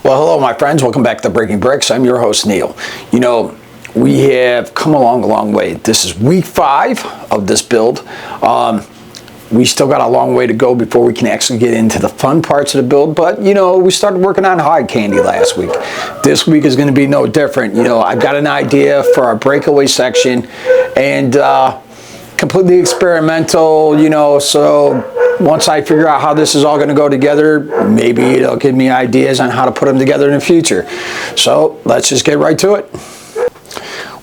Well, hello, my friends. Welcome back to Breaking Bricks. I'm your host, Neil. You know, we have come along a long way. This is week 5 of this build. We still got a long way to go before we can actually get into the fun parts of the build, but you know, we started working on high candy last week. This week is going to be no different. You know, I've got an idea for our breakaway section, and completely experimental, you know, so once I figure out how this is all going to go together, maybe it'll give me ideas on how to put them together in the future. So let's just get right to it.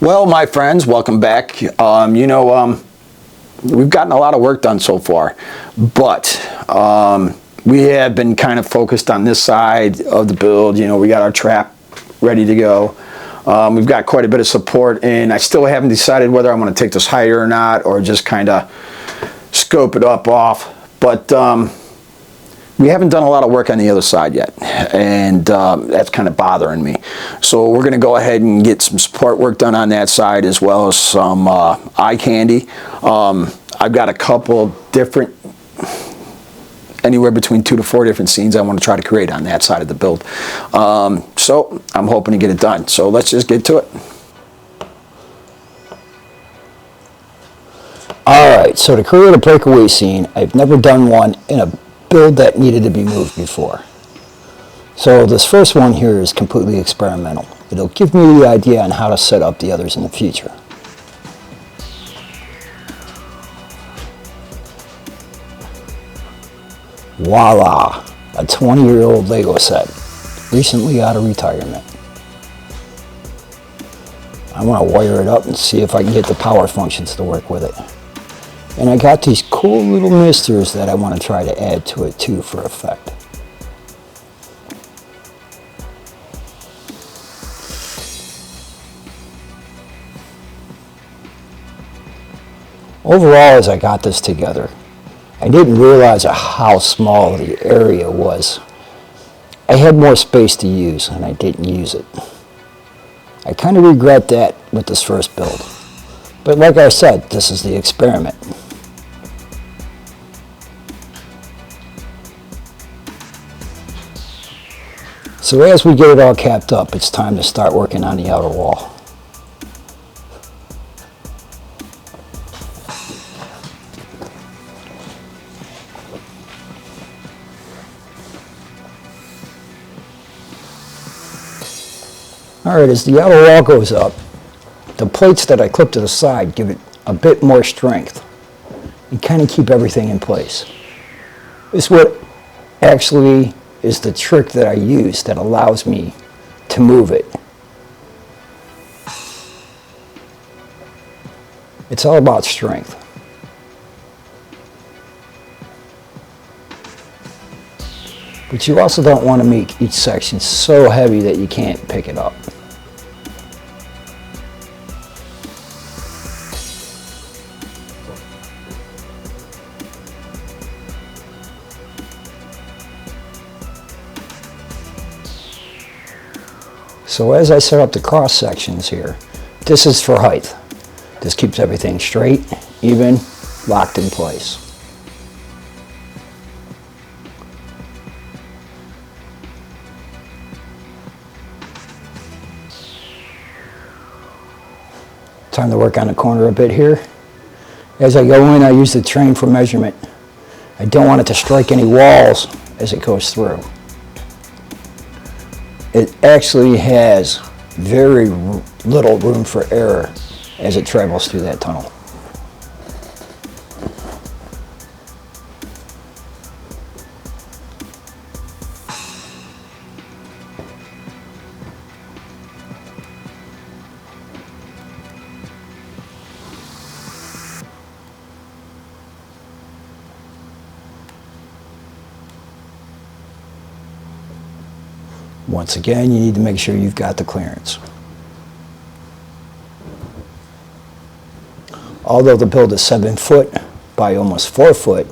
Well, my friends, welcome back. We've gotten a lot of work done so far, but we have been kind of focused on this side of the build. You know, we got our trap ready to go. We've got quite a bit of support, and I still haven't decided whether I'm going to take this higher or not, or just kind of scope it up off. But we haven't done a lot of work on the other side yet, and that's kind of bothering me. So we're going to go ahead and get some support work done on that side, as well as some eye candy. I've got a couple different, anywhere between 2 to 4 different scenes I want to try to create on that side of the build. So I'm hoping to get it done. So let's just get to it. Alright, so to create a breakaway scene, I've never done one in a build that needed to be moved before. So this first one here is completely experimental. It'll give me the idea on how to set up the others in the future. Voila! A 20-year-old Lego set, recently out of retirement. I want to wire it up and see if I can get the power functions to work with it. And I got these cool little misters that I want to try to add to it too for effect. Overall, as I got this together, I didn't realize how small the area was. I had more space to use and I didn't use it. I kind of regret that with this first build. But like I said, this is the experiment. So as we get it all capped up, it's time to start working on the outer wall. Alright, as the outer wall goes up, the plates that I clip to the side give it a bit more strength and kind of keep everything in place. This is what actually is the trick that I use that allows me to move it. It's all about strength. But you also don't want to make each section so heavy that you can't pick it up. So as I set up the cross sections here, this is for height. This keeps everything straight, even, locked in place. Time to work on the corner a bit here. As I go in, I use the train for measurement. I don't want it to strike any walls as it goes through. It actually has very little room for error as it travels through that tunnel. Once again, you need to make sure you've got the clearance. Although the build is 7 foot by almost 4 foot,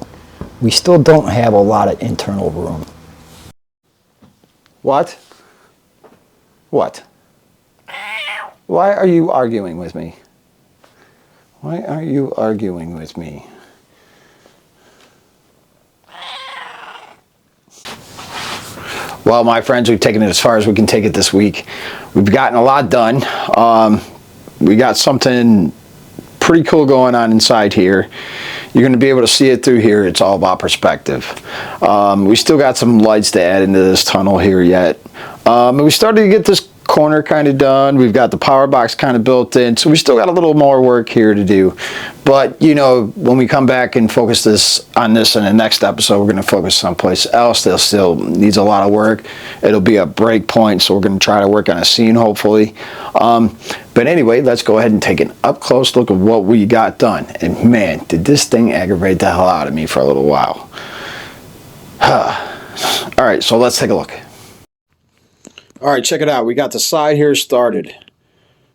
we still don't have a lot of internal room. What? What? Why are you arguing with me? Why are you arguing with me? Well, my friends, we've taken it as far as we can take it this week. We've gotten a lot done. We got something pretty cool going on inside here. You're going to be able to see it through here. It's all about perspective. We still got some lights to add into this tunnel here yet. We started to get this corner kind of done. We've got the power box kind of built in, so we still got a little more work here to do. But you know, when we come back and focus on this in the next episode, we're going to focus someplace else that still needs a lot of work. It'll be a break point, so we're going to try to work on a scene hopefully. But anyway, let's go ahead and take an up close look at what we got done. And man, did this thing aggravate the hell out of me for a little while. All right, so let's take a look. All right, check it out. We got the side here started.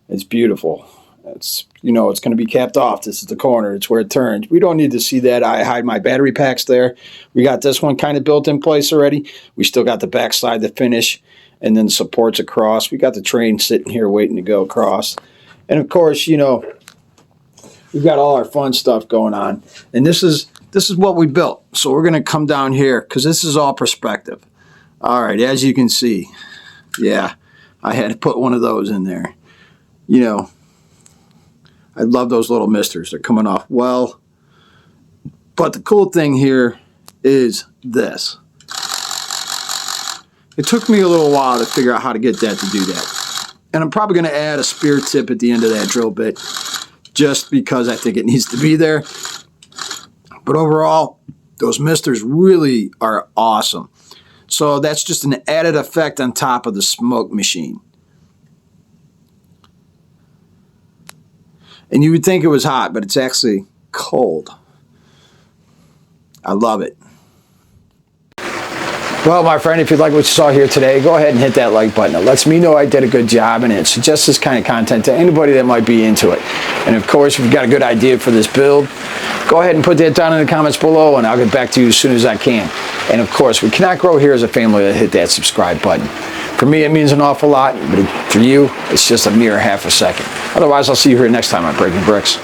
It's beautiful. It's, you know, it's going to be capped off. This is the corner. It's where it turns. We don't need to see that. I hide my battery packs there. We got this one kind of built in place already. We still got the back side to finish, and then supports across. We got the train sitting here waiting to go across. And of course, you know, we've got all our fun stuff going on. And this is what we built. So we're going to come down here because this is all perspective. All right, as you can see. Yeah, I had to put one of those in there. You know, I love those little misters. They're coming off well. But the cool thing here is this. It took me a little while to figure out how to get that to do that. And I'm probably going to add a spear tip at the end of that drill bit just because I think it needs to be there. But overall, those misters really are awesome. So that's just an added effect on top of the smoke machine. And you would think it was hot, but it's actually cold. I love it. Well, my friend, if you like what you saw here today, go ahead and hit that like button. It lets me know I did a good job, and it suggests this kind of content to anybody that might be into it. And of course, if you've got a good idea for this build, go ahead and put that down in the comments below, and I'll get back to you as soon as I can. And of course, we cannot grow here as a family to hit that subscribe button. For me, it means an awful lot, but for you, it's just a mere half a second. Otherwise, I'll see you here next time on Breaking Bricks.